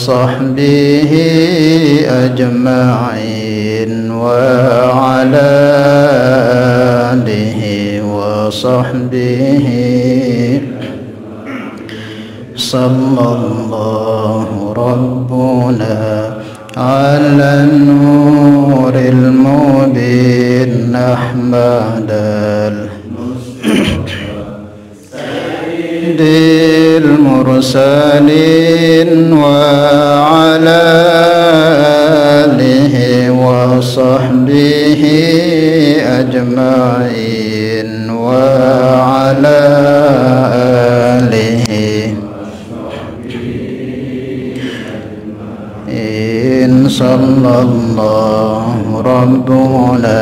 وصحبه أجمعين وعلى آله وصحبه صلى الله ربنا على النور المبين أحمد سيد المرسلين وعلى آله وصحبه أجمعين وعلى آله صلى الله ربنا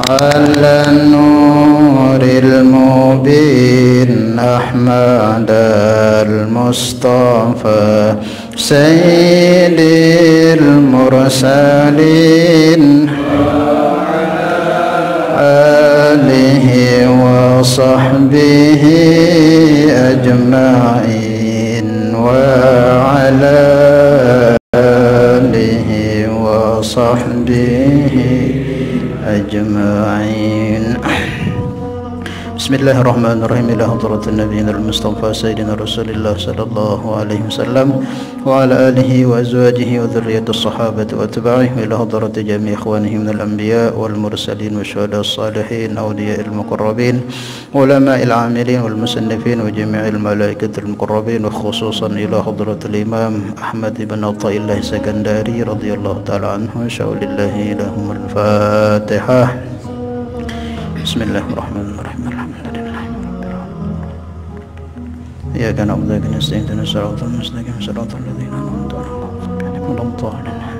على النور المبين أحمد المصطفى سيد المرسلين وعلى آله وصحبه أجمعين وعلى وصحبه أجمعين. بسم الله الرحمن الرحيم. إلى حضرة النبي المصطفى سيدنا رسول الله صلى الله عليه وسلم وعلى آله وأزواجه وذرية الصحابة وأتباعه، إلى حضرة جميع إخوانه من الأنبياء والمرسلين والشهداء الصالحين أولياء المقربين علماء العاملين والمصنفين وجميع الملائكة المقربين، وخصوصا إلى حضرة الإمام أحمد بن عطاء الله السكندري رضي الله تعالى عنه. شاء لله لهم الفاتحة. بسم الله الرحمن الرحيم. الحمد لله إياك نعبد وإياك نستعين اهدنا الصراط المستقيم صراط الذين أنعمت عليهم غير المغضوب عليهم.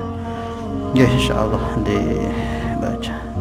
Ya, insyaallah dibaca.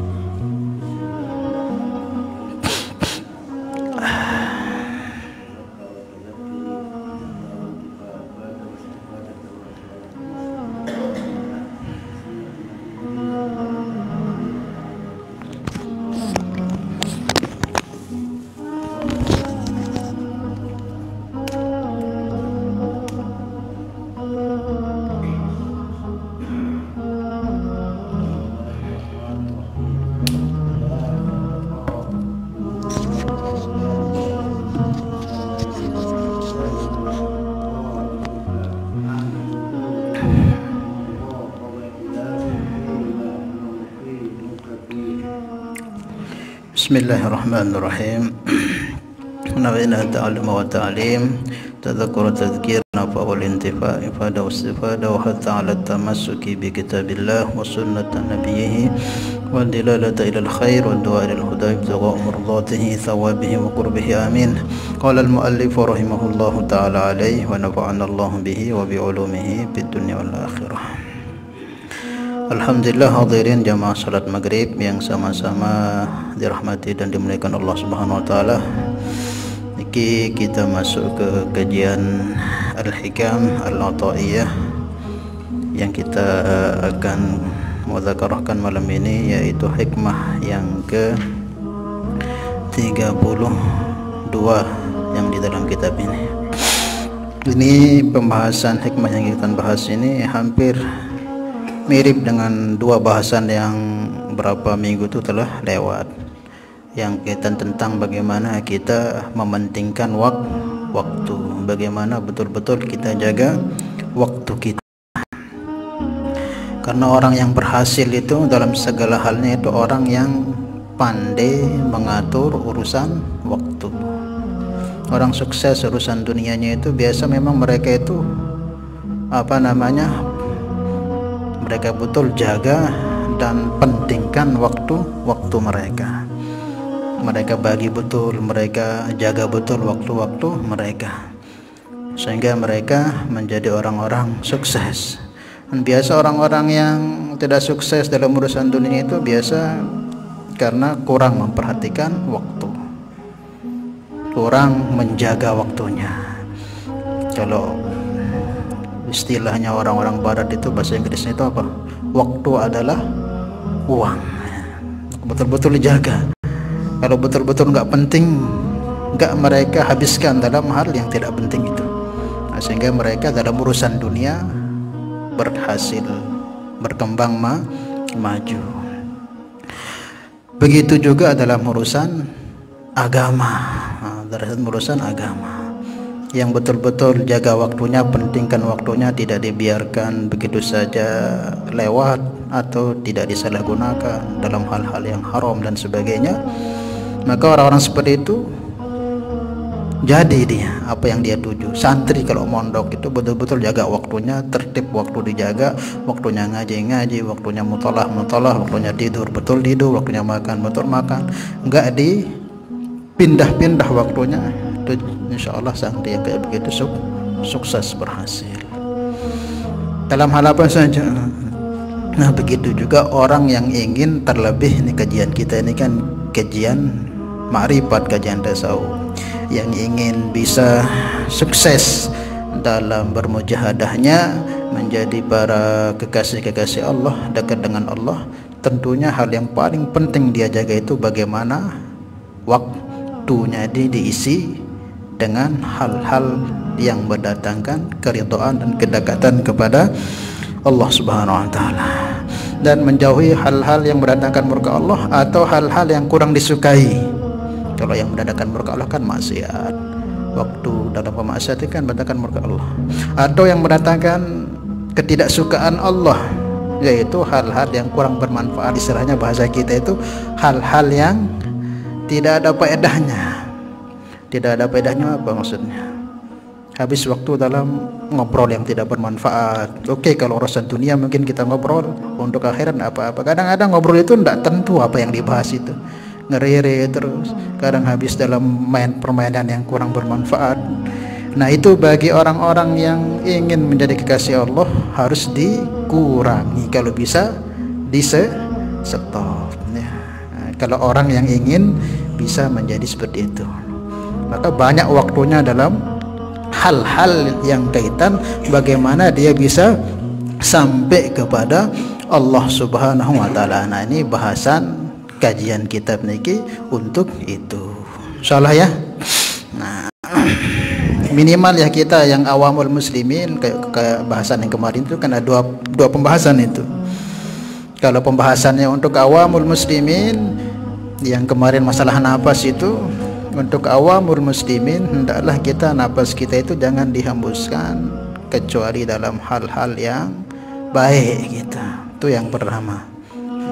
Bismillahirrahmanirrahim. Nawaitu ta'allum wa ta'lim, tadhakkur tadhkir, nafa wal intifa, ifada wa istifada, wa hatta 'ala tamassuki bi kitabillah wa sunnati nabiyhi wa dilalata ila al-khair wa du'a ila al-huda ibtigha mardatihi thawabihi wa qurbihi. Amin. Qala al-muallif rahimahullahu ta'ala alayhi wa nafa'ana Allah bihi wa bi ulumihi fid dunya wal akhirah. Alhamdulillah, hadirin jamaah salat maghrib yang sama-sama dirahmati dan dimuliakan Allah Subhanahu wa taala. Niki kita masuk ke kajian Al-Hikam Al-Ata'iyah yang kita akan mudzakarahkan malam ini, yaitu hikmah yang ke-32 yang di dalam kitab ini. Ini pembahasan hikmah yang kita bahas ini hampir mirip dengan dua bahasan yang berapa minggu itu telah lewat, yang kita tentang bagaimana kita mementingkan waktu, bagaimana betul-betul kita jaga waktu kita. Karena orang yang berhasil itu dalam segala halnya itu orang yang pandai mengatur urusan waktu. Orang sukses urusan dunianya itu biasa memang mereka itu mereka betul jaga dan pentingkan waktu mereka. Mereka bagi betul, mereka jaga betul waktu-waktu mereka, sehingga mereka menjadi orang-orang sukses. Dan biasa orang-orang yang tidak sukses dalam urusan dunia itu biasa karena kurang memperhatikan waktu, kurang menjaga waktunya. Kalau istilahnya orang-orang barat itu, bahasa Inggrisnya itu apa? Waktu adalah uang. Betul-betul dijaga. Kalau betul-betul nggak penting, nggak mereka habiskan dalam hal yang tidak penting itu. Nah, sehingga mereka dalam urusan dunia berhasil berkembang maju. Begitu juga dalam urusan agama. Dalam urusan agama yang betul-betul jaga waktunya, pentingkan waktunya, tidak dibiarkan begitu saja lewat atau tidak disalahgunakan dalam hal-hal yang haram dan sebagainya. Maka orang-orang seperti itu jadi dia apa yang dia tuju. Santri kalau mondok itu betul-betul jaga waktunya, tertib waktu dijaga, waktunya ngaji, waktunya mutalah, waktunya tidur betul tidur, waktunya makan betul makan, enggak dipindah-pindah waktunya. Itu insyaallah santri yang kayak begitu sukses berhasil dalam hal apa saja. Nah begitu juga orang yang ingin terlebih, ini kajian kita ini kan kajian ma'rifat, kajian tasawuf, yang ingin bisa sukses dalam bermujahadahnya menjadi para kekasih-kekasih Allah, dekat dengan Allah, tentunya hal yang paling penting dia jaga itu bagaimana waktunya diisi dengan hal-hal yang mendatangkan keridhaan dan kedekatan kepada Allah Subhanahu wa taala, dan menjauhi hal-hal yang mendatangkan murka Allah atau hal-hal yang kurang disukai. Kalau yang mendatangkan murka Allah kan maksiat, waktu dalam pemaksiatan kan mendatangkan murka Allah, atau yang mendatangkan ketidaksukaan Allah, yaitu hal-hal yang kurang bermanfaat. Istilahnya bahasa kita itu hal-hal yang tidak ada faedahnya. Tidak ada faedahnya apa maksudnya? Habis waktu dalam ngobrol yang tidak bermanfaat. Oke, kalau urusan dunia mungkin kita ngobrol, untuk akhirat apa-apa. Kadang-kadang ngobrol itu tidak tentu apa yang dibahas itu, ngerere terus. Kadang habis dalam main permainan yang kurang bermanfaat. Nah itu bagi orang-orang yang ingin menjadi kekasih Allah harus dikurangi, kalau bisa stop ya. Nah, kalau orang yang ingin bisa menjadi seperti itu, maka banyak waktunya dalam hal-hal yang kaitan bagaimana dia bisa sampai kepada Allah Subhanahu wa taala. Nah ini bahasan kajian kitab niki untuk itu, insyaallah ya. Nah minimal ya kita yang awamul muslimin, kayak bahasan yang kemarin itu kan ada dua pembahasan itu. Kalau pembahasannya untuk awamul muslimin yang kemarin masalah nafas itu, untuk awamul muslimin hendaklah kita nafas kita itu jangan dihembuskan kecuali dalam hal-hal yang baik kita. Itu yang pertama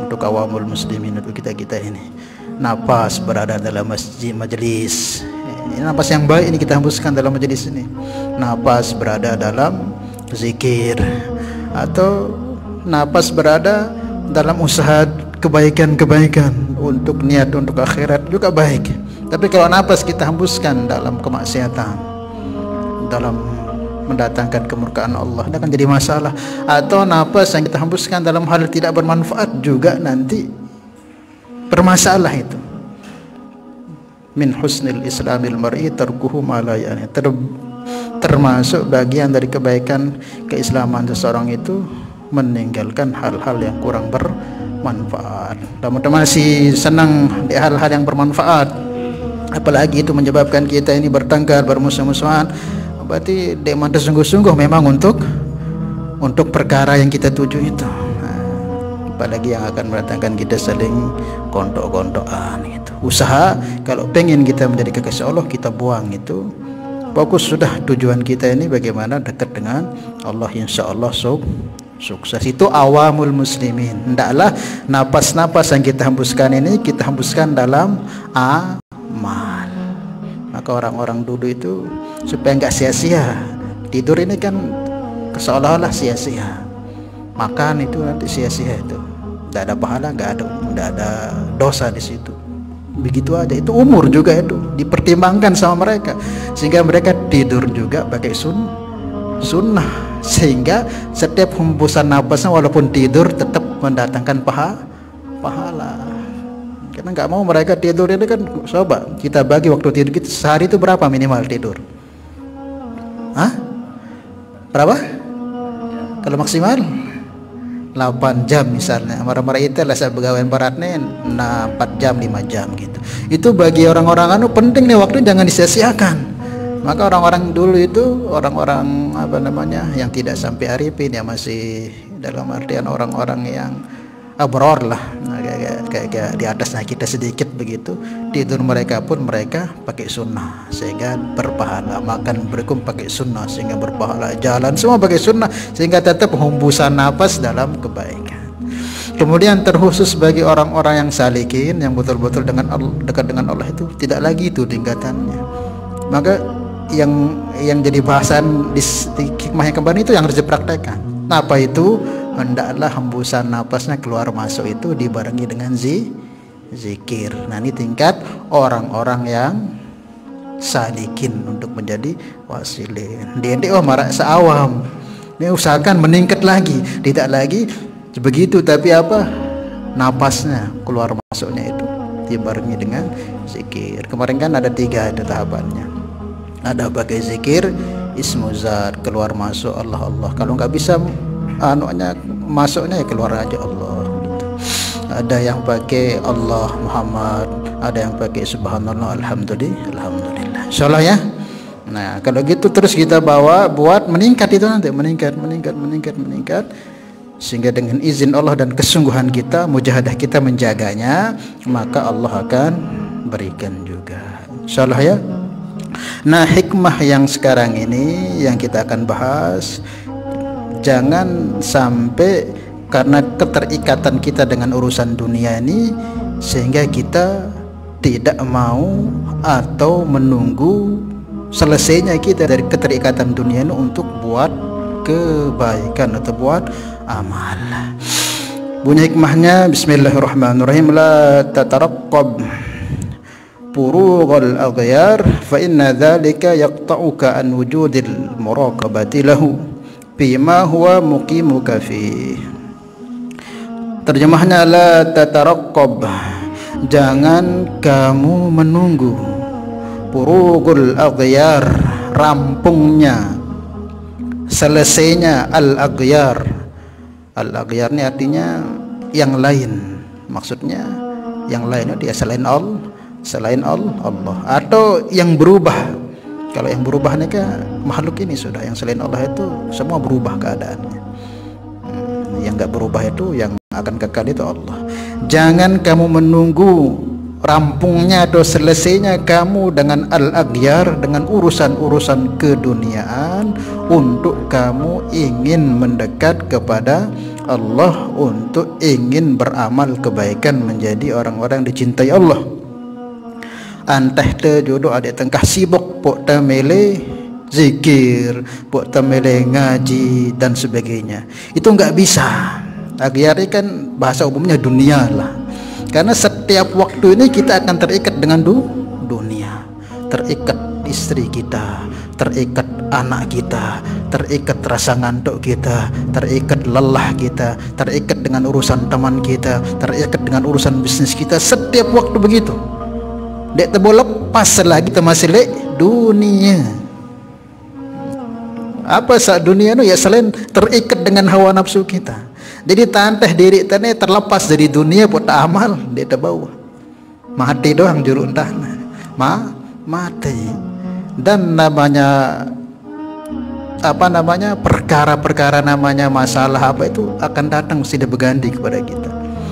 untuk awamul muslimin, untuk kita ini. Nafas berada dalam majelis, ini nafas yang baik ini kita hembuskan dalam majelis ini. Nafas berada dalam zikir, atau nafas berada dalam usaha kebaikan-kebaikan untuk niat untuk akhirat juga baik. Tapi kalau nafas kita hembuskan dalam kemaksiatan, dalam mendatangkan kemurkaan Allah, itu akan jadi masalah. Atau nafas yang kita hembuskan dalam hal tidak bermanfaat juga nanti bermasalah itu. Min husnil islamil mar'i tarkuhu ma la ya'ni. Termasuk bagian dari kebaikan keislaman seseorang itu meninggalkan hal-hal yang kurang bermanfaat. Teman-teman masih senang di hal-hal yang bermanfaat, apalagi itu menyebabkan kita ini bertengkar, bermusuh-musuhan, berarti dia sungguh-sungguh memang untuk perkara yang kita tuju itu. Apalagi yang akan mendatangkan kita saling kontok-kontokan gitu. Usaha kalau pengen kita menjadi kekasih Allah, kita buang itu. Fokus sudah tujuan kita ini bagaimana dekat dengan Allah, insya Allah sukses. Itu awamul muslimin. Hendaklah napas-napas yang kita hembuskan ini kita hembuskan dalam amal. Maka orang-orang dulu itu supaya enggak sia-sia, tidur ini kan seolah-olah sia-sia, makan itu nanti sia-sia, itu tidak ada pahala, tidak ada dosa di situ. Begitu aja, itu umur juga itu dipertimbangkan sama mereka, sehingga mereka tidur juga pakai sunnah, sehingga setiap hembusan nafasnya walaupun tidur tetap mendatangkan pahala. Karena nggak mau mereka tidur ini kan, coba kita bagi waktu tidur kita sehari itu berapa minimal tidur? Berapa? Kalau maksimal 8 jam misalnya. Marah-marah itu lah saya pegawai beratnya 4 jam 5 jam gitu. Itu bagi orang-orang penting nih waktu, jangan disia-siakan. Maka orang-orang dulu itu orang-orang apa namanya yang tidak sampai arifin, yang masih dalam artian orang-orang yang abror lah, nah, kayak di atasnya kita sedikit begitu, tidur mereka pun mereka pakai sunnah sehingga berpahala, makan berkum pakai sunnah sehingga berpahala, jalan semua pakai sunnah sehingga tetap hembusan nafas dalam kebaikan. Kemudian terkhusus bagi orang-orang yang salikin, yang betul-betul dengan Allah, dekat dengan Allah, itu tidak lagi itu tingkatannya. Maka yang jadi bahasan di hikmah yang kembali itu yang harus dipraktekkan. Nah, apa itu? Hendaklah hembusan napasnya keluar masuk itu dibarengi dengan zikir. Nah, ini tingkat orang-orang yang salikin untuk menjadi wasilin. Dia marak seawam. Ini usahakan meningkat lagi, tidak lagi begitu, tapi apa? Napasnya keluar masuknya itu dibarengi dengan zikir. Kemarin kan ada 3 ada tahapannya. Ada pakai zikir ismuzat, keluar masuk Allah Allah. Kalau nggak bisa anunya masuknya ya keluar aja Allah gitu. Ada yang pakai Allah Muhammad, ada yang pakai subhanallah alhamdulillah. Insyaallah ya. Nah, kalau gitu terus kita bawa buat meningkat itu nanti meningkat sehingga dengan izin Allah dan kesungguhan kita, mujahadah kita menjaganya, maka Allah akan berikan juga. Insyaallah ya. Nah, hikmah yang sekarang ini yang kita akan bahas, jangan sampai karena keterikatan kita dengan urusan dunia ini sehingga kita tidak mau atau menunggu selesainya kita dari keterikatan dunia ini untuk buat kebaikan atau buat amal. Bunyi hikmahnya, bismillahirrahmanirrahim, la tataraqqab furughal aghyar fa inna dzalika yaqta'uka an wujudil muraqabati lahu bima huwa muqimuka fi. Terjemahnya, la tataraqqab, jangan kamu menunggu, furughul aghyar, rampungnya, selesainya al-aghyar. Al-aghyar ini artinya yang lain, maksudnya yang lainnya dia selain Allah atau yang berubah. Kalau yang berubah ini kan makhluk ini sudah, yang selain Allah itu semua berubah keadaannya. Yang enggak berubah itu, yang akan kekal itu Allah. Jangan kamu menunggu rampungnya atau selesainya kamu dengan al-aghyar, dengan urusan-urusan keduniaan, untuk kamu ingin mendekat kepada Allah, untuk ingin beramal kebaikan, menjadi orang-orang dicintai Allah. Antah te jodoh adik tengkah sibuk pok temele zikir, pok temele ngaji dan sebagainya, itu enggak bisa. Aghyar kan bahasa umumnya dunia lah. Karena setiap waktu ini kita akan terikat dengan dunia, terikat istri kita, terikat anak kita, terikat rasa ngantuk kita, terikat lelah kita, terikat dengan urusan teman kita, terikat dengan urusan bisnis kita. Setiap waktu begitu. Dek tebo lepas lagi kita masih lek dunia. Apa saat dunia itu ya selain terikat dengan hawa nafsu kita. Jadi tanteh diri tane terlepas dari dunia buat amal dia terbawa. Mati doang juru entah. Mati. Dan namanya apa namanya perkara-perkara, namanya masalah apa itu akan datang sudah berganti kepada kita.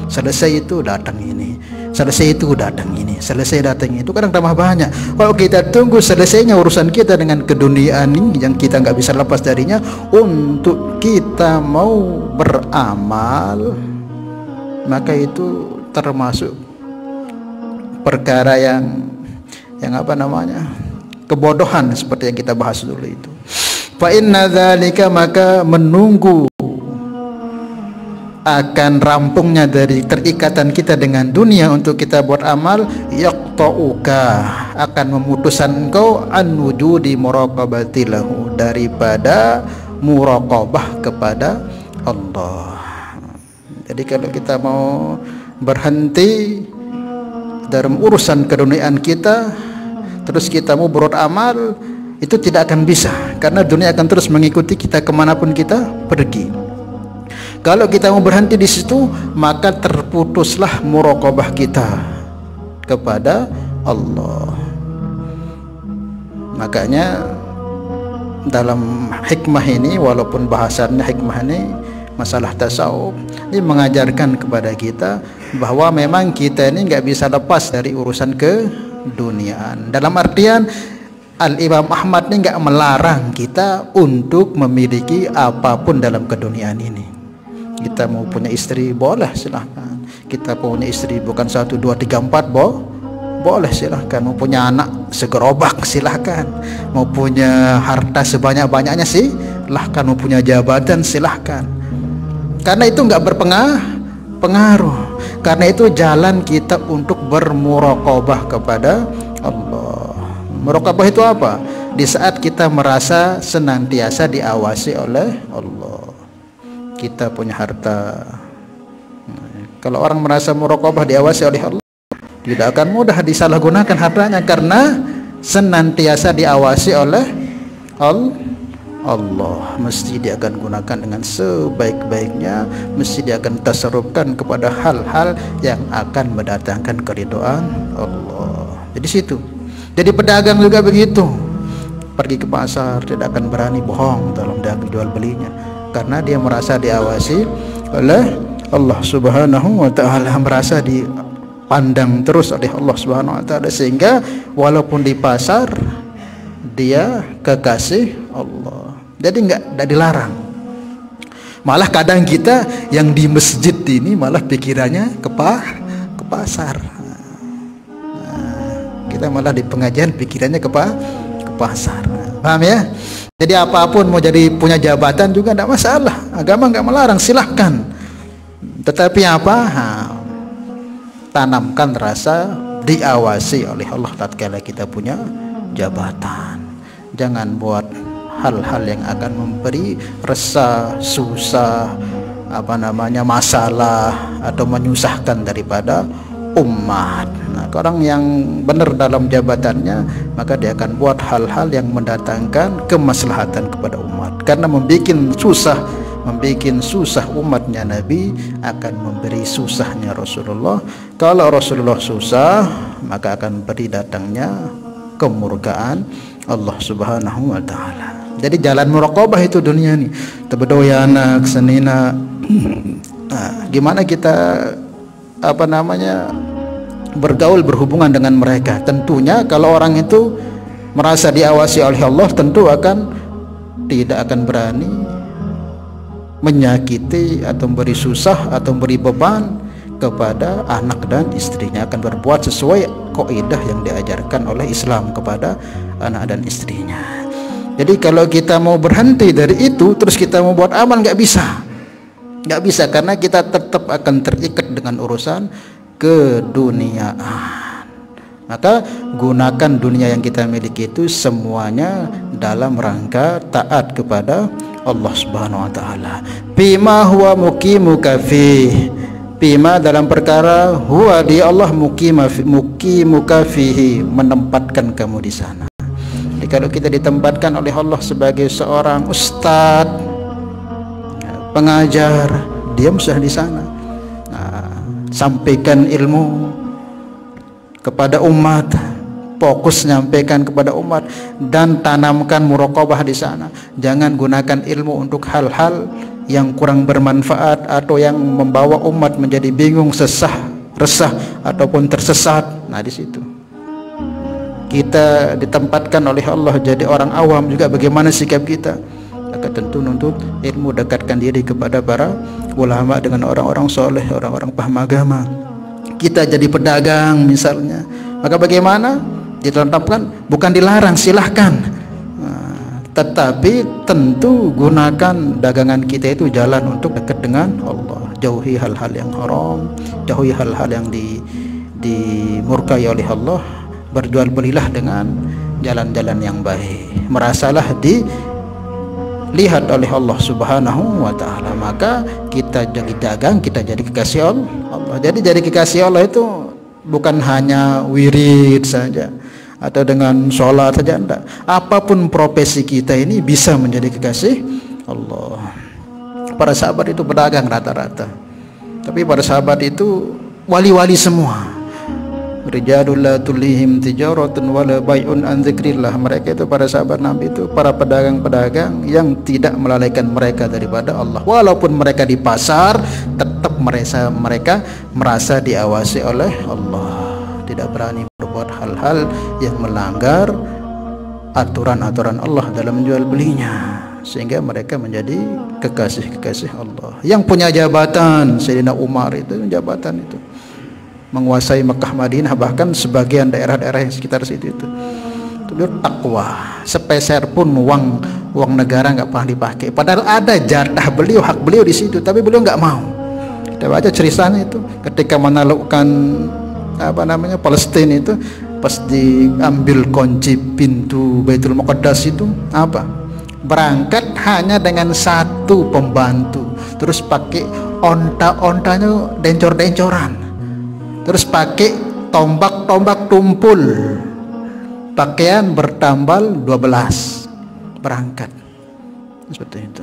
Selesai itu datang ini, selesai itu datang ini, selesai datang itu, kadang tambah banyak. Kalau kita tunggu selesainya urusan kita dengan keduniaan ini yang kita nggak bisa lepas darinya, untuk kita mau beramal, maka itu termasuk perkara yang apa namanya, kebodohan, seperti yang kita bahas dulu itu. Fa inna dzalika, maka menunggu akan rampungnya dari terikatan kita dengan dunia untuk kita buat amal, yaqta'uka, akan memutuskan engkau an wujudi muraqabati lahu, daripada muraqabah kepada Allah. Jadi kalau kita mau berhenti dalam urusan keduniaan kita, terus kita mau berbuat amal, itu tidak akan bisa, karena dunia akan terus mengikuti kita kemanapun kita pergi. Kalau kita mau berhenti di situ, maka terputuslah muraqabah kita kepada Allah. Makanya dalam hikmah ini, walaupun bahasannya hikmah ini masalah tasawuf, ini mengajarkan kepada kita bahwa memang kita ini nggak bisa lepas dari urusan keduniaan. Dalam artian Al-Imam Ahmad ini nggak melarang kita untuk memiliki apapun dalam keduniaan ini. Kita mau punya istri boleh, silahkan. Kita punya istri bukan 1, 2, 3, 4 boleh, silahkan. Mau punya anak segerobak, silahkan. Mau punya harta sebanyak-banyaknya, silahkan. Mau punya jabatan, silahkan. Karena itu nggak berpengaruh. Karena itu jalan kita untuk bermuraqabah kepada Allah. Muraqabah itu apa? Di saat kita merasa senantiasa diawasi oleh Allah. Kita punya harta. Kalau orang merasa muraqabah diawasi oleh Allah, tidak akan mudah disalahgunakan hartanya, karena senantiasa diawasi oleh Allah. Mesti dia akan gunakan dengan sebaik-baiknya, mesti dia akan tasarrufkan kepada hal-hal yang akan mendatangkan keridhaan Allah. Jadi situ. Jadi pedagang juga begitu. Pergi ke pasar tidak akan berani bohong dalam dagang jual belinya, karena dia merasa diawasi oleh Allah Subhanahu wa taala, merasa dipandang terus oleh Allah Subhanahu wa taala, sehingga walaupun di pasar dia kekasih Allah. Jadi enggak dilarang. Malah kadang kita yang di masjid ini malah pikirannya ke pasar. Kita malah di pengajian pikirannya ke pasar. Paham ya? Jadi apapun, mau jadi punya jabatan juga tidak masalah. Agama nggak melarang, silahkan. Tetapi apa? Tanamkan rasa diawasi oleh Allah tatkala kita punya jabatan. Jangan buat hal-hal yang akan memberi resah, susah, masalah atau menyusahkan daripada umat. Nah, orang yang benar dalam jabatannya, maka dia akan buat hal-hal yang mendatangkan kemaslahatan kepada umat. Karena membuat susah umatnya Nabi, akan memberi susahnya Rasulullah. Kalau Rasulullah susah, maka akan beri datangnya kemurkaan Allah Subhanahu wa taala. Jadi jalan muraqabah itu dunia ini. Tebedoyana kesenina. Nah, gimana kita bergaul, berhubungan dengan mereka? Tentunya kalau orang itu merasa diawasi oleh Allah, tentu tidak akan berani menyakiti atau memberi susah atau memberi beban kepada anak dan istrinya, akan berbuat sesuai kaidah yang diajarkan oleh Islam kepada anak dan istrinya. Jadi kalau kita mau berhenti dari itu terus kita mau buat amal, nggak bisa, karena kita tetap akan terikat dengan urusan keduniaan. Maka gunakan dunia yang kita miliki itu semuanya dalam rangka taat kepada Allah Subhanahu wa taala. Bima huwa muqimuka fi, bima dalam perkara huwa di Allah muqimuka fihi, menempatkan kamu di sana. Jadi kalau kita ditempatkan oleh Allah sebagai seorang ustadz, pengajar, dia mesti di sana. Sampaikan ilmu kepada umat, fokus nyampaikan kepada umat, dan tanamkan muraqabah di sana. Jangan gunakan ilmu untuk hal-hal yang kurang bermanfaat atau yang membawa umat menjadi bingung, resah ataupun tersesat. Nah, di situ kita ditempatkan oleh Allah jadi orang awam juga. Bagaimana sikap kita? Maka tentu nuntut ilmu, dekatkan diri kepada para ulama dengan orang-orang soleh, orang-orang paham agama. Kita jadi pedagang misalnya, maka bagaimana? Ditetapkan, bukan dilarang, silahkan. Tetapi tentu gunakan dagangan kita itu jalan untuk dekat dengan Allah. Jauhi hal-hal yang haram, jauhi hal-hal yang dimurkai oleh Allah. Berjual belilah dengan jalan-jalan yang baik. Merasalah dilihat oleh Allah Subhanahu wa taala, maka kita jadi dagang, kita jadi kekasih Allah. Jadi jadi kekasih Allah itu bukan hanya wirid saja atau dengan sholat saja, enggak. Apapun profesi kita ini bisa menjadi kekasih Allah. Para sahabat itu pedagang rata-rata, tapi para sahabat itu wali-wali semua. Rijalul la tulihim tijaratun wala bai'un an dzikrillah. Mereka itu para sahabat Nabi itu para pedagang-pedagang yang tidak melalaikan mereka daripada Allah. Walaupun mereka di pasar, tetap mereka merasa diawasi oleh Allah, tidak berani berbuat hal-hal yang melanggar aturan-aturan Allah dalam jual belinya, sehingga mereka menjadi kekasih-kekasih Allah. Yang punya jabatan, Sayyidina Umar itu jabatan itu menguasai Mekah Madinah, bahkan sebagian daerah-daerah yang sekitar situ itu beliau takwa, sepeser pun uang negara nggak pernah dipakai, padahal ada jatah beliau, hak beliau di situ, tapi beliau nggak mau. Kita baca ceritanya itu ketika menaklukkan Palestina itu, pas diambil kunci pintu Baitul Muqaddas itu berangkat hanya dengan satu pembantu, terus pakai onta-ontanya dencor-dencoran, terus pakai tombak-tombak tumpul, pakaian bertambal 12, berangkat seperti itu.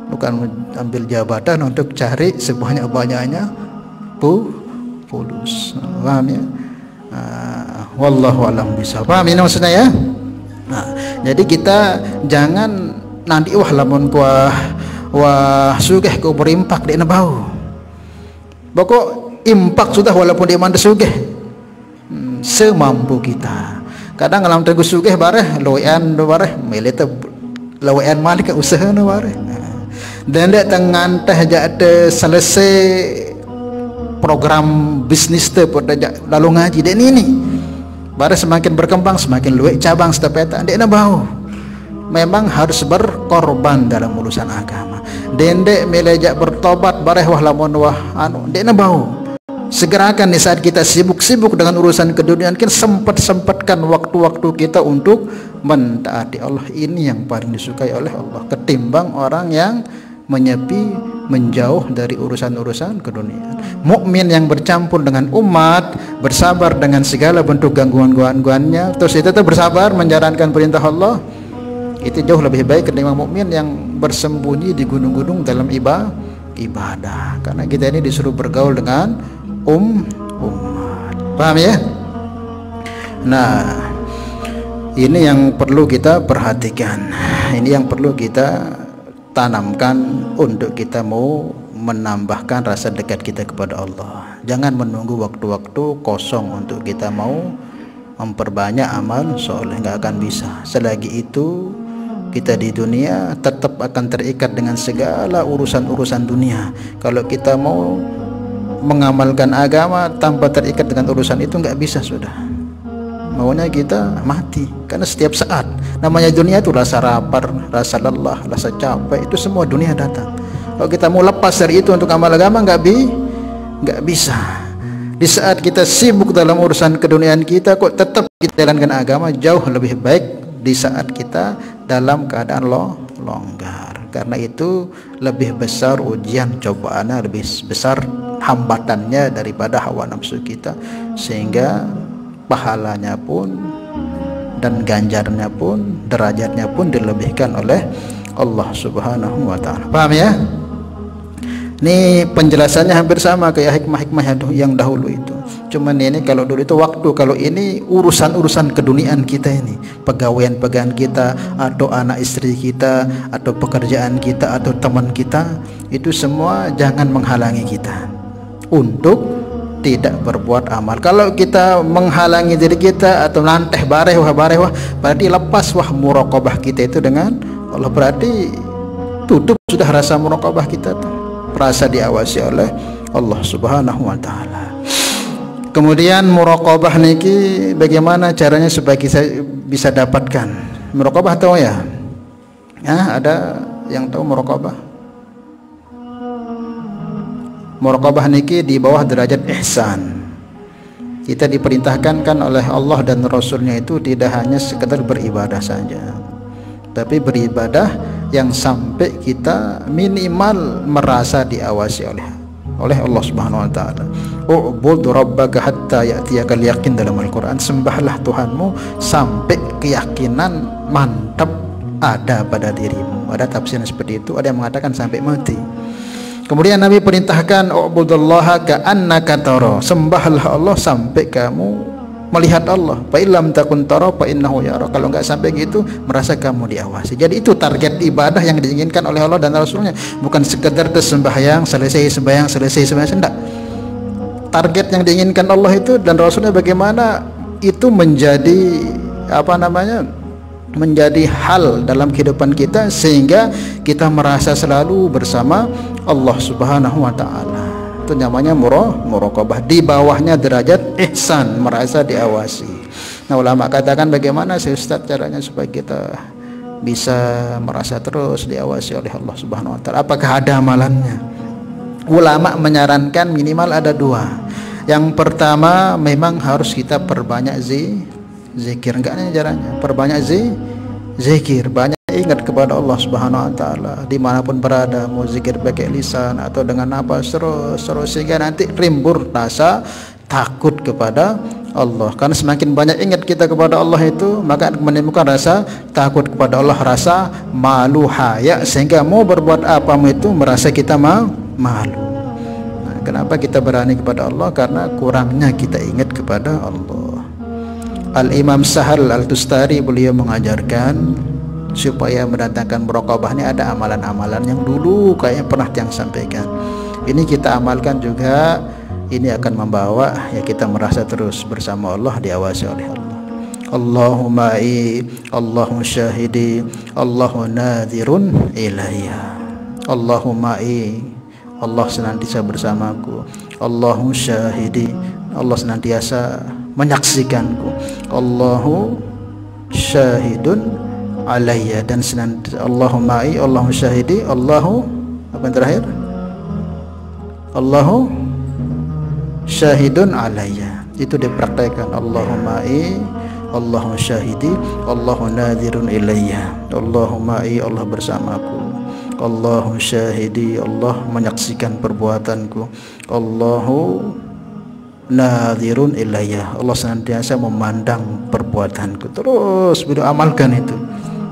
Bukan ambil jabatan untuk cari sebanyak-banyaknya fulus. Paham ya? Wallahu alam bisawab. Paham ini maksudnya ya? Jadi kita jangan nanti lamun wah sugih ku berimpak di bau. Pokok impak sudah walaupun dia manda sugih, semampu kita. Kadang alam teguh sugih bareh loean do bareh melete loean malik usaha no bareh. Dan dia tangan teh jate selesai program bisnis teh pada lalu ngaji dan ini bareh semakin berkembang semakin luwek cabang setepeta dia bau. Memang harus berkorban dalam urusan agama. Dendek melejak bertobat bareh wah lamun wah dia bau. Segerakan di saat kita sibuk-sibuk dengan urusan keduniaan, kita sempatkan waktu-waktu kita untuk mentaati Allah. Ini yang paling disukai oleh Allah, ketimbang orang yang menyepi, menjauh dari urusan-urusan keduniaan. Mukmin yang bercampur dengan umat, bersabar dengan segala bentuk gangguan-gangguannya, terus itu bersabar menjalankan perintah Allah, itu jauh lebih baik ketimbang mukmin yang bersembunyi di gunung-gunung dalam ibadah. Karena kita ini disuruh bergaul dengan umat. Paham ya? Nah, ini yang perlu kita perhatikan, ini yang perlu kita tanamkan untuk kita mau menambahkan rasa dekat kita kepada Allah. Jangan menunggu waktu-waktu kosong untuk kita mau memperbanyak amal soleh, nggak akan bisa. Selagi itu kita di dunia tetap akan terikat dengan segala urusan-urusan dunia. Kalau kita mau mengamalkan agama tanpa terikat dengan urusan itu nggak bisa sudah. Maunya kita mati, karena setiap saat namanya dunia itu rasa lapar, rasa lelah, rasa capek, itu semua dunia datang. Kalau kita mau lepas dari itu untuk amal agama nggak bisa. Di saat kita sibuk dalam urusan keduniaan kita kok tetap kita jalankan agama, jauh lebih baik di saat kita dalam keadaan longgar. Karena itu lebih besar ujian cobaannya, lebih besar hambatannya daripada hawa nafsu kita, sehingga pahalanya pun dan ganjarnya pun, derajatnya pun dilebihkan oleh Allah Subhanahu wa taala. Paham ya? Ini penjelasannya hampir sama kayak hikmah-hikmah yang dahulu itu. Cuman ini kalau dulu itu waktu, kalau ini urusan-urusan keduniaan kita ini, pegawaian-pegawaian kita, atau anak istri kita, atau pekerjaan kita, atau teman kita, itu semua jangan menghalangi kita untuk tidak berbuat amal. Kalau kita menghalangi diri kita atau nanteh bareh wah berarti lepas wah muraqabah kita itu dengan Allah, berarti tutup sudah rasa muraqabah kita tuh, rasa diawasi oleh Allah Subhanahu wa taala. Kemudian muraqabah niki bagaimana caranya supaya kita bisa dapatkan muraqabah, tahu ya? Ada yang tahu muraqabah? Muraqabah niki di bawah derajat ihsan. Kita diperintahkan kan oleh Allah dan Rasulnya itu tidak hanya sekedar beribadah saja, tapi beribadah yang sampai kita minimal merasa diawasi oleh Allah Subhanahu wa taala. U'bud rabbaka hatta ya'tiyakal yaqin dalam Al-Qur'an. Sembahlah Tuhanmu sampai keyakinan mantap ada pada dirimu. Ada tafsir seperti itu, ada yang mengatakan sampai mati. Kemudian Nabi perintahkan ubudullaha ka'annaka tara, sembahlah Allah sampai kamu melihat Allah. Fa illam takun tara fa innahu yara. Kalau enggak sampai gitu, merasa kamu diawasi. Jadi itu target ibadah yang diinginkan oleh Allah dan Rasulnya, bukan sekedar sembahyang selesai, sembahyang selesai, sembahyang enggak. Target yang diinginkan Allah itu dan Rasulnya bagaimana itu menjadi menjadi hal dalam kehidupan kita, sehingga kita merasa selalu bersama Allah Subhanahu wa taala. Itu namanya muraqabah. Di bawahnya derajat ihsan, merasa diawasi. Nah, ulama katakan bagaimana sih Ustaz caranya supaya kita bisa merasa terus diawasi oleh Allah Subhanahu wa taala? Apakah ada amalannya? Ulama menyarankan minimal ada 2. Yang pertama, memang harus kita perbanyak zikir. Enggak ada caranya, perbanyak zikir, banyak ingat kepada Allah Subhanahu wa taala dimanapun berada, mau zikir pakai lisan atau dengan napas terus sehingga nanti timbul rasa takut kepada Allah. Karena semakin banyak ingat kita kepada Allah itu, maka menimbulkan rasa takut kepada Allah, rasa malu, haya, sehingga mau berbuat apa itu merasa kita malu. Nah, kenapa kita berani kepada Allah? Karena kurangnya kita ingat kepada Allah. Al-Imam Sahal Al-Tustari beliau mengajarkan supaya mendatangkan muraqabah ini ada amalan-amalan yang dulu kayaknya pernah yang sampaikan. Ini kita amalkan juga, ini akan membawa ya kita merasa terus bersama Allah, diawasi oleh Allah. Allahumma Allahu syahidi, Allahu nadhirun ilayya. Allahumma Allah senantiasa bersamaku. Allahu syahidi, Allah senantiasa menyaksikanku. Allahu syahidun alayya, dan senantiasa Allahumma Allahu syahidi, Allahu apa yang terakhir? Allahu syahidun alayya. Itu dipraktekkan. Allahumma Allahu syahidi, Allahu nadhirun ilayya. Allahumma Allah bersamaku. Allahu syahidi, Allah menyaksikan perbuatanku. Allahu nadhirun ilayya, Allah senantiasa memandang perbuatanku. Terus beliau amalkan itu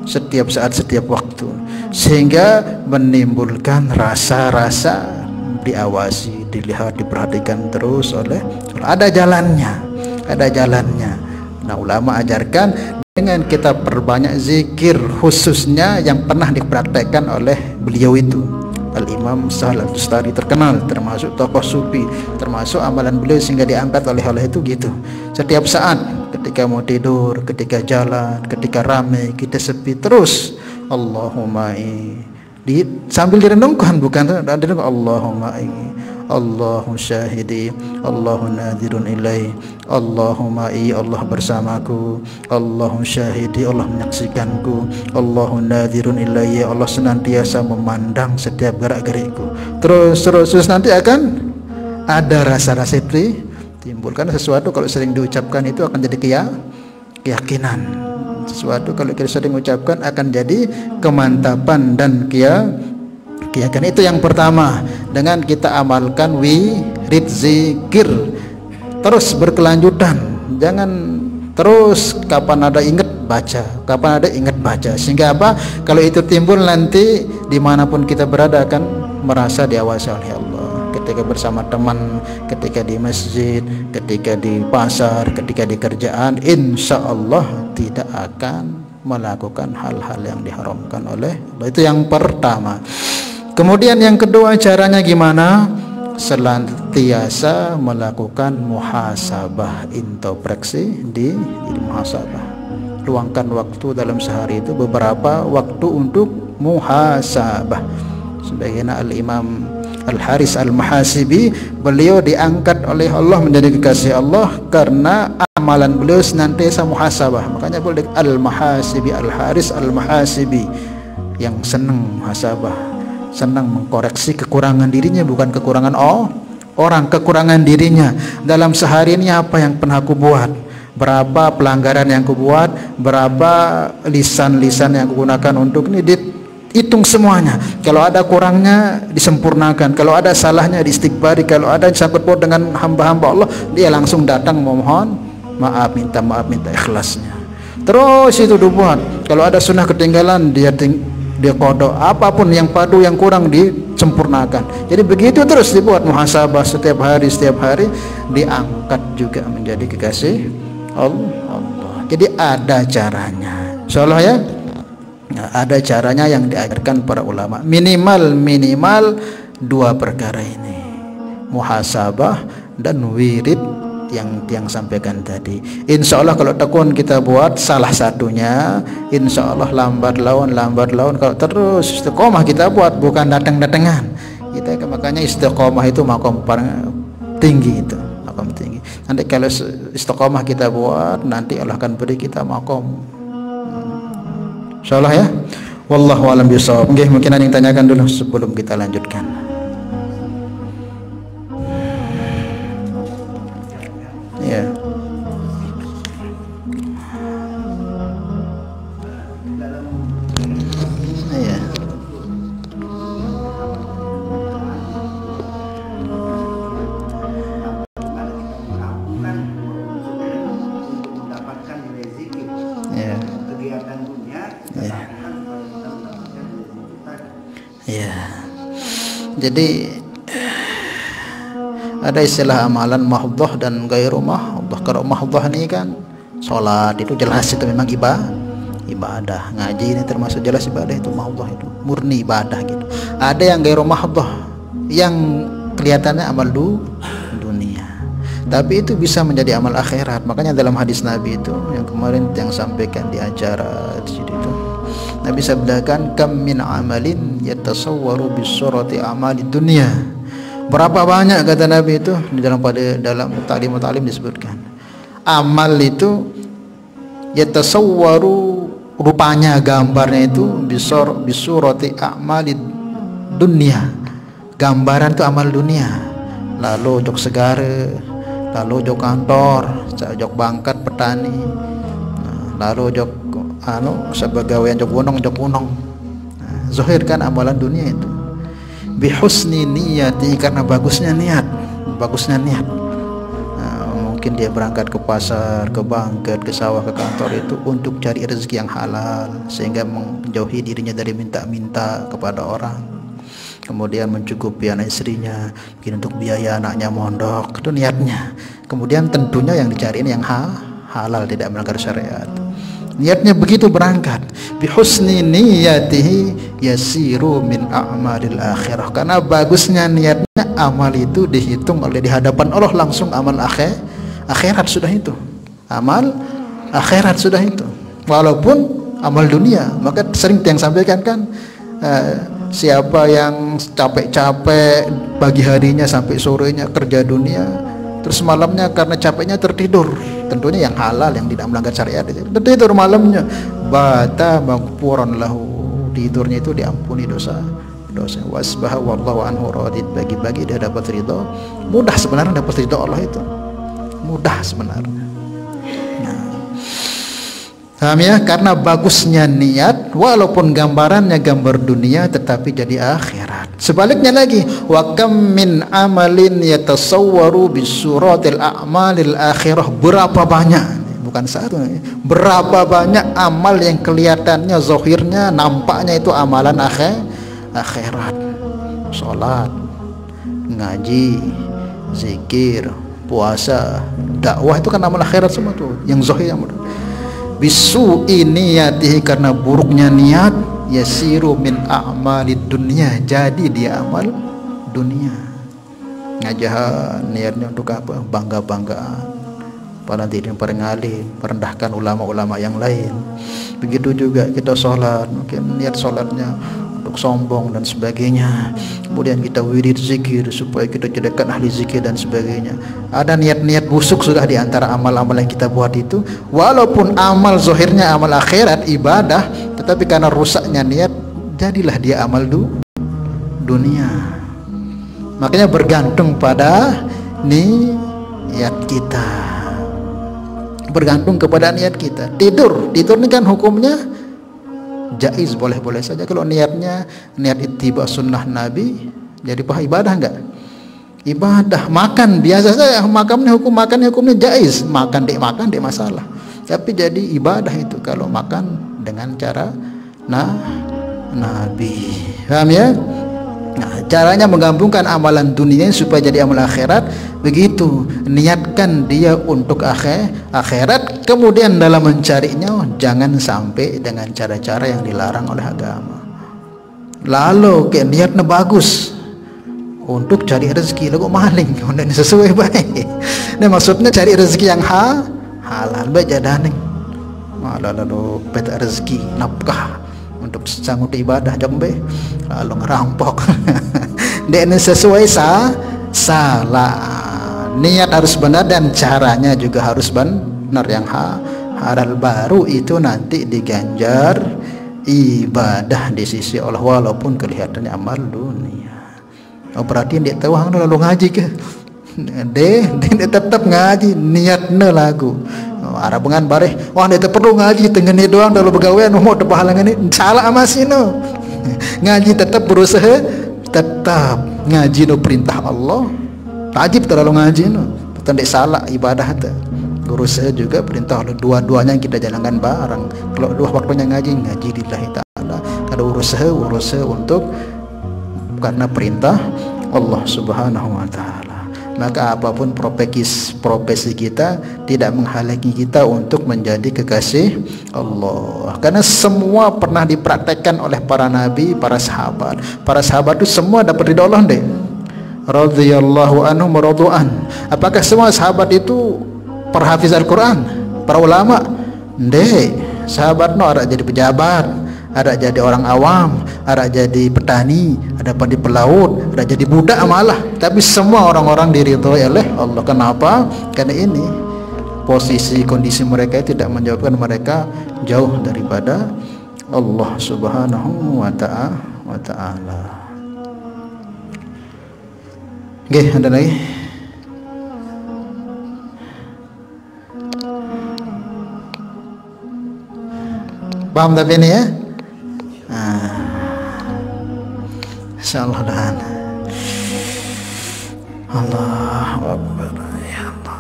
setiap saat, setiap waktu, sehingga menimbulkan rasa-rasa diawasi, dilihat, diperhatikan terus oleh Allah. Ada jalannya. Nah, ulama ajarkan dengan kita perbanyak zikir, khususnya yang pernah dipraktekkan oleh beliau itu Al-Imam Sahal Al-Tustari, terkenal, termasuk tokoh sufi, termasuk amalan beliau sehingga diangkat oleh Allah itu gitu. Setiap saat, ketika mau tidur, ketika jalan, ketika ramai, kita sepi, terus Allahumma sambil direnungkan, bukan Allahumma Allahu syahidi, Allahu nadhirun ilai, Allahumma Allah bersamaku, Allahu syahidi, Allah menyaksikanku, Allahu nadhirun ilai, Allah senantiasa memandang setiap gerak-gerikku. Terus nanti akan ada rasa-rasa timbul. Karena sesuatu kalau sering diucapkan itu akan jadi keyakinan. Sesuatu kalau kita sering ucapkan akan jadi kemantapan dan keyakinan. Itu yang pertama, dengan kita amalkan wirid zikir terus berkelanjutan. Jangan terus kapan ada ingat baca, sehingga apa? Kalau itu timbul nanti dimanapun kita berada akan merasa diawasi oleh Allah. Ketika bersama teman, ketika di masjid, ketika di pasar, ketika di kerjaan, insya Allah tidak akan melakukan hal-hal yang diharamkan oleh Allah. Itu yang pertama. Kemudian yang kedua, caranya gimana? Senantiasa melakukan muhasabah, introspeksi di muhasabah. Luangkan waktu dalam sehari itu beberapa waktu untuk muhasabah. Sebagaimana Al-Imam Al-Haris Al-Mahasibi, beliau diangkat oleh Allah menjadi kekasih Allah karena amalan beliau senantiasa muhasabah. Makanya boleh Al-Mahasibi, Al-Haris Al-Mahasibi, yang senang muhasabah, senang mengkoreksi kekurangan dirinya, bukan kekurangan orang, kekurangan dirinya. Dalam sehari ini apa yang pernah aku buat, berapa pelanggaran yang aku buat, berapa lisan-lisan yang aku gunakan untuk ini, dihitung semuanya. Kalau ada kurangnya disempurnakan, kalau ada salahnya diistighfari, kalau ada yang sangkut paut dengan hamba-hamba Allah, dia langsung datang memohon maaf, minta ikhlasnya. Terus itu dibuat. Kalau ada sunnah ketinggalan, dia diqodok, apapun yang padu yang kurang disempurnakan. Jadi begitu terus dibuat muhasabah setiap hari diangkat juga menjadi kekasih Allah. Jadi ada caranya, insyaallah ya. Nah, ada caranya yang diajarkan para ulama. Minimal dua perkara ini, muhasabah dan wirid yang sampaikan tadi. Insya Allah kalau tekun kita buat salah satunya, insya Allah lambat laun kalau terus istiqomah kita buat, bukan datang-datangan kita. Makanya istiqomah itu makom tinggi, itu makom tinggi. Nanti kalau istiqomah kita buat, nanti Allah akan beri kita makom, insya Allah ya. Wallahu a'lam bishawab. Mungkin ada yang tanyakan dulu sebelum kita lanjutkan. Ya. Ya. Ya. Jadi ada istilah amalan mahdhah dan gairu mahdhah. Kalau mahdhah ini kan sholat, itu jelas itu memang ibadah. Ngaji ini termasuk jelas ibadah, itu mahdhah, itu murni ibadah gitu. Ada yang gairu mahdhah, yang kelihatannya amal dunia, tapi itu bisa menjadi amal akhirat. Makanya dalam hadis Nabi itu yang kemarin yang sampaikan di acara di situ itu, Nabi sabdakan, kam min amalin yatasawwaru bisurati amali dunia. Berapa banyak, kata Nabi itu di dalam ta'lim disebutkan, amal itu yatasawwaru, rupanya gambarnya itu bisurati amali dunia, gambaran itu amal dunia. Lalu jok segara, lalu jok kantor, jok bangkat petani, lalu jok sebagawean jok gunung. Zahir kan amalan dunia itu. Bihusni niyati, karena bagusnya niat. Mungkin dia berangkat ke pasar, ke bangkit, ke sawah, ke kantor itu untuk cari rezeki yang halal, sehingga menjauhi dirinya dari minta-minta kepada orang. Kemudian mencukupi anak istrinya, mungkin untuk biaya anaknya mondok, itu niatnya. Kemudian tentunya yang dicariin yang halal, tidak melanggar syariat. Niatnya begitu berangkat. Bihusni niyatihi yasiru min a'malil akhirah, karena bagusnya niatnya, amal itu dihitung oleh di hadapan Allah langsung amal akhirat sudah itu. Amal akhirat sudah itu. Walaupun amal dunia, maka sering yang sampaikan kan, siapa yang capek-capek pagi harinya sampai sorenya kerja dunia, terus malamnya karena capeknya tertidur, tentunya yang halal yang tidak melanggar syariat itu, tertidur malamnya, bata maghfuran lahu, tidurnya itu diampuni dosa wasbaha wallahu anhu radid, bagi-bagi dia dapat ridho. Mudah sebenarnya dapat ridho Allah itu, mudah sebenarnya. Paham ya? Karena bagusnya niat, walaupun gambarannya gambar dunia, tetapi jadi akhirat. Sebaliknya lagi, wa kam min amalin yatasawwaru bisuratil a'malil akhirah. Berapa banyak, bukan satu, berapa banyak amal yang kelihatannya, zahirnya, nampaknya itu amalan akhirat. Salat, ngaji, zikir, puasa, dakwah, itu kan amal akhirat semua tuh, yang zahir, yang mudah. Bisu niyatihi, karena buruknya niat, yasiru min a'malid dunia, jadi dia amal dunia. Ngajahan niatnya untuk apa? Bangga-banggaan, pada diri para ngalim, merendahkan ulama-ulama yang lain. Begitu juga kita sholat, mungkin niat sholatnya untuk sombong dan sebagainya. Kemudian kita wirid zikir supaya kita jadikan ahli zikir dan sebagainya. Ada niat-niat busuk sudah di antara amal-amal yang kita buat itu. Walaupun amal zahirnya amal akhirat, ibadah, tetapi karena rusaknya niat, jadilah dia amal dunia. Makanya bergantung pada niat kita, bergantung kepada niat kita. Tidur ini kan hukumnya jaiz, boleh-boleh saja kalau niatnya niat ittiba sunnah Nabi, jadi ibadah enggak? Ibadah. Makan biasa saja, makannya hukumnya jaiz, makan dek masalah. Tapi jadi ibadah itu kalau makan dengan cara nabi. Paham ya? Nah, caranya menggabungkan amalan dunia supaya jadi amal akhirat begitu. Niatkan dia untuk akhirat, kemudian dalam mencarinya jangan sampai dengan cara-cara yang dilarang oleh agama. Lalu niatnya bagus untuk cari rezeki, lalu maling, udah sesuai baik. Nah, maksudnya cari rezeki yang halal baik jadane. Malah lalu peta rezeki nafkah untuk sanggup ibadah jambe lalu ngerampok. Dia ini sesuai salah. Niat harus benar dan caranya juga harus benar, yang halal, baru itu nanti diganjar ibadah di sisi Allah walaupun kelihatannya amal dunia. Oh, berarti dia tahu hang lalu ngaji ke? Dia tetap ngaji, niatnya lagu. Arab dengan bareh, wah dia perlu ngaji tengene doang dalam begawean mau teu pahalangan ini salah amasino. Ngaji tetap berusaha, tetap ngaji no perintah Allah. Wajib terlalu ngaji no. Tandek salah ibadah teh. Berusaha juga perintah Allah, dua-duanya kita jalankan bareng. Kalau dua waktunya ngaji lillahi taala. Kalau urusan untuk karena perintah Allah Subhanahu wa taala. Maka apapun profesi kita tidak menghalangi kita untuk menjadi kekasih Allah, karena semua pernah dipraktekkan oleh para nabi, para sahabat. Para sahabat itu semua dapat ridha Allah deh, radhiyallahu anhum wa radu'an. Apakah semua sahabat itu perhafiz Al-Quran, para ulama? Deh, sahabat no ada jadi pejabat, ada jadi orang awam, ada jadi petani, ada jadi pelaut, ada jadi budak malah. Tapi semua orang-orang diridhoi oleh Allah. Kenapa? Karena ini posisi kondisi mereka tidak menjauhkan mereka jauh daripada Allah Subhanahu wa ta'ala. Oke, ada lagi? Paham tapi ini ya? Insyaallah dan Allahu Akbar, ya Allah.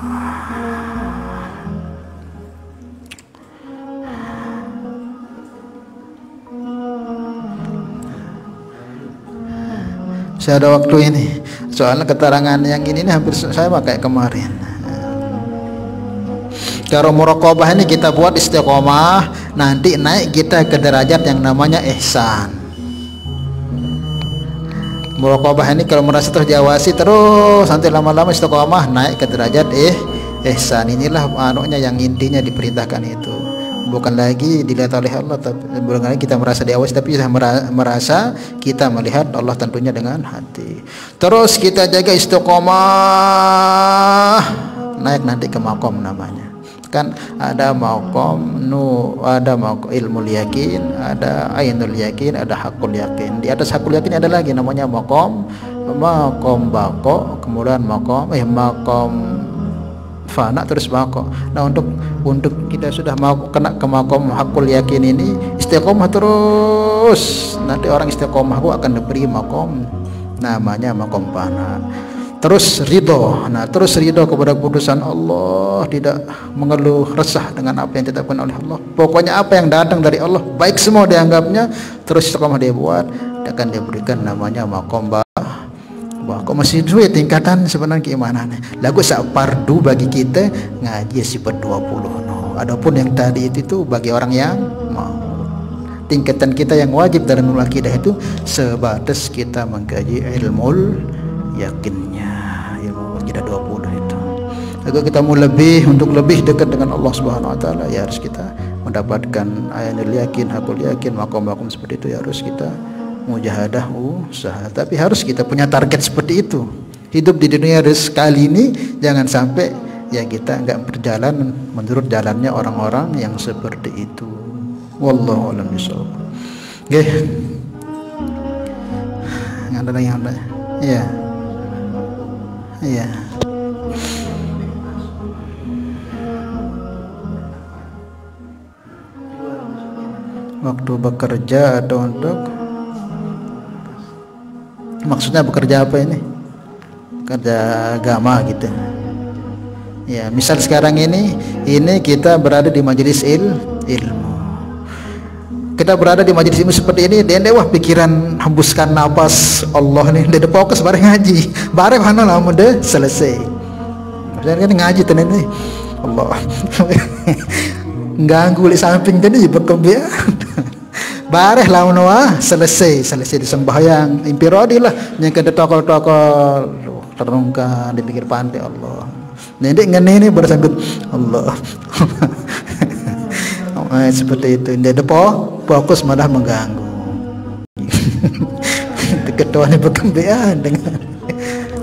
Saya ada waktu ini, soalnya keterangan yang ini hampir sama kayak kemarin. Kalau muraqabah ini kita buat istiqomah, nanti naik kita ke derajat yang namanya ihsan. Muraqabah ini kalau merasa terjawasi terus nanti lama-lama istiqomah naik ke derajat ihsan. Inilah anunya yang intinya diperintahkan itu. Bukan lagi dilihat oleh Allah, tapi bukan lagi kita merasa diawasi, tapi merasa kita melihat Allah tentunya dengan hati. Terus kita jaga istiqomah, naik nanti ke makom namanya. Kan ada makom ada makom ilmul yakin, ada ainul yakin, ada hakul yakin. Di atas hakul yakin ada lagi namanya makom bako, kemudian makom fana, terus bako. Nah, untuk kita sudah mau kena ke makom hakul yakin ini, istiqomah terus. Nanti orang istiqomah akan diberi makom namanya makom fana. Terus ridho. Nah, terus ridho kepada keputusan Allah, tidak mengeluh resah dengan apa yang ditetapkan oleh Allah. Pokoknya apa yang datang dari Allah baik semua dianggapnya, terus istiqomah dia buat, akan diberikan namanya makom kok masih dua tingkatan sebenarnya keimanannya. Lagu sak fardu bagi kita ngaji sifat 20 no. Adapun yang tadi itu bagi orang yang mau. Tingkatan kita yang wajib dalam ilmu akidah itu sebatas kita mengkaji ilmu yakinnya, ilmu akidah 20 itu. Agar kita mau untuk lebih dekat dengan Allah Subhanahu wa taala, ya harus kita mendapatkan ainul yakin, hakul yakin, makom seperti itu, ya harus kita mujahadah usaha. Tapi harus kita punya target seperti itu. Hidup di dunia sekali ini jangan sampai ya kita enggak berjalan menurut jalannya orang-orang yang seperti itu. Wallahu a'lam bishawab. Oke. Ada lagi yang ada? Iya. Iya. Waktu bekerja atau untuk, maksudnya bekerja apa ini? Kerja agama gitu. Ya, misal sekarang ini kita berada di majelis ilmu. kita berada di majelis ilmu seperti ini, dia wah pikiran hembuskan nafas Allah nih, dia fokus bareng ngaji, bareng mana lah mudah selesai. Dan kan ngaji tenan nih, Allah ganggu di samping tadi berkebian. Bareh lah menua selesai di sembahyang impirodi lah, yang kena tokol-tokol terungkan di pinggir pantai Allah. Nenek ngene ini bersangkut Allah. Seperti itu, dia fokus malah mengganggu. Ketuanya berkembian dengan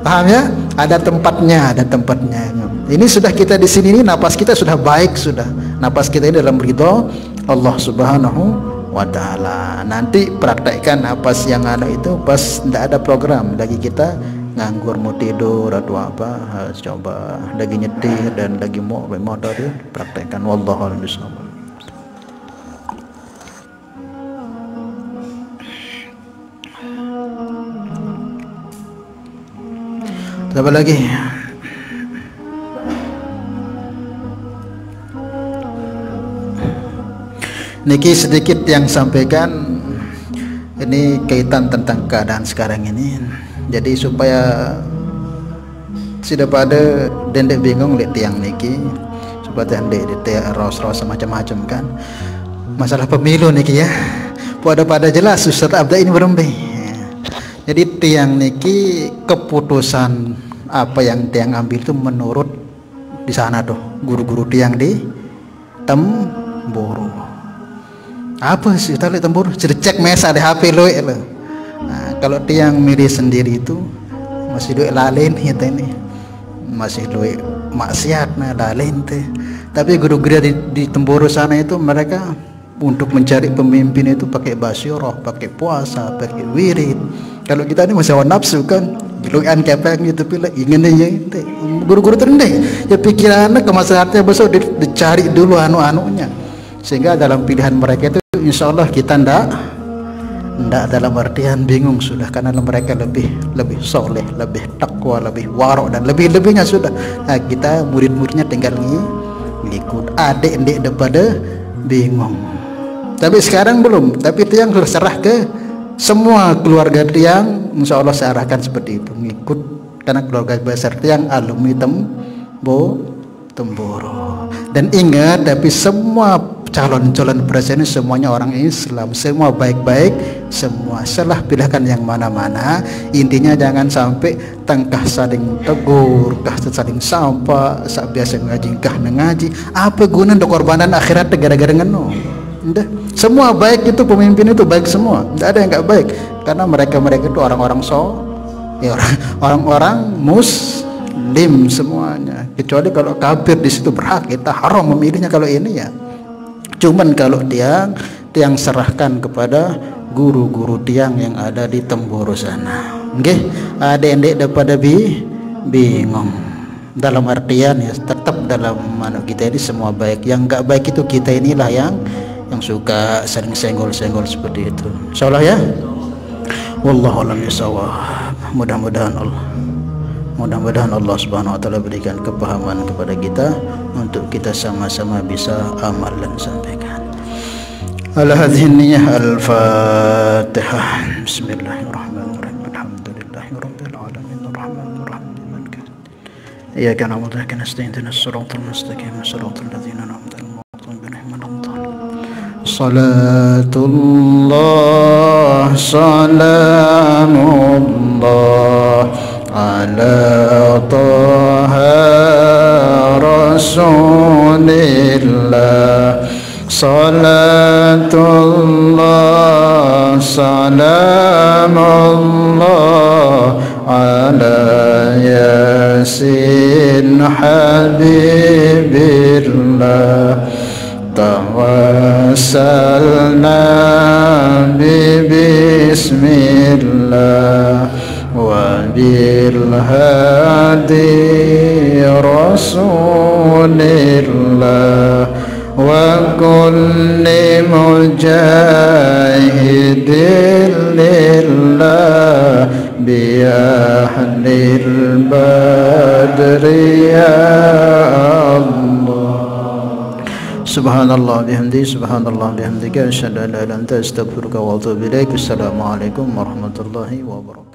paham ya? Ada tempatnya. Ini sudah kita di sini, ini napas kita sudah baik, sudah napas kita ini dalam ridho Allah Subhanahu wa Ta'ala. Nanti praktekkan napas yang ada itu pas tidak ada program lagi, kita nganggur mau tidur atau apa, harus coba lagi nyetir dan lagi mau motor ya, praktekkan. Wallahu a'lam bishawab. Apa lagi? Niki sedikit yang sampaikan ini kaitan tentang keadaan sekarang ini. Jadi supaya tidak pada dendek bingung lihat tiang niki, supaya dendek tiang ros-ros macam-macam kan. Masalah pemilu niki ya. Pada jelas Ustaz Abda ini berembe. Jadi tiang niki keputusan apa yang tiang ambil itu menurut di sana tuh guru-guru tiang di Temboro. Apa sih tali Temboro? Cek mesa di HP lo. Nah, kalau tiang milih sendiri itu masih duit lalen ya ini, masih duit maksiat nah lalen teh. Tapi guru-guru di Temboro sana itu mereka untuk mencari pemimpin itu pakai basyirah, pakai puasa, pakai wirid. Kalau kita ini masih hawa nafsu kan, geluan kepeng gitu pilih ingin aja itu. Guru-guru terendah ya pikirannya kemaslahatnya besar dicari dulu anu-anunya, sehingga dalam pilihan mereka itu insya Allah kita ndak dalam artian bingung sudah, karena mereka lebih soleh, lebih takwa, lebih warok dan lebihnya sudah. Nah, kita murid-muridnya tinggal ngikut, adik-adik daripada bingung. Tapi sekarang belum, tapi itu yang sudah serah ke semua keluarga tiang, insya Allah saya arahkan seperti itu, ngikut, karena keluarga besar tiang alumni Temboro. Dan ingat, tapi semua calon presiden semuanya orang Islam, semua baik-baik, semua salah pilihkan yang mana-mana. Intinya jangan sampai tengkah saling tegur, kah saling sampa, sak biasa ngaji kah ngaji. Apa guna korbanan akhirat gara-gara ngeno? Udah, semua baik itu, pemimpin itu baik semua, tidak ada yang nggak baik, karena mereka itu orang-orang orang-orang muslim semuanya, kecuali kalau kafir di situ berhak kita haram memilihnya. Kalau ini ya cuman kalau tiang serahkan kepada guru-guru tiang yang ada di Temboro sana. Nggih, ada endek daripada bingung. Dalam artian ya tetap dalam manu kita ini semua baik, yang nggak baik itu kita inilah yang suka sering senggol-senggol seperti itu. Insyaallah ya. Wallahu a'lam bishawab. Mudah-mudahan Allah Subhanahu wa taala berikan kepahaman kepada kita untuk kita sama-sama bisa amal dan sampaikan. Ala hadhihi niyyah al-Fatihah. Bismillahirrahmanirrahim. Alhamdulillahirabbil alamin arrahmanir rahim maliki yaumiddin. Iyyaka na'budu wa iyyaka nasta'in ihdinas siratal mustaqim siratal ladzina an'amta 'alaihim ghairil maghdubi 'alaihim. Salatullah salamullah ala taha rasulillah. Salatullah salamullah ala yasin habibillah. Tawassalna bismillah wa bil hadi rasulillah wa kulli mujahidin lillah bi ahlil badri ya Allah. Subhanallah bihamdi, subhanallah bihamdika, asyhadu an la ilaha illa anta, astaghfiruka wa atubu ilaik. Assalamualaikum warahmatullahi wabarakatuh.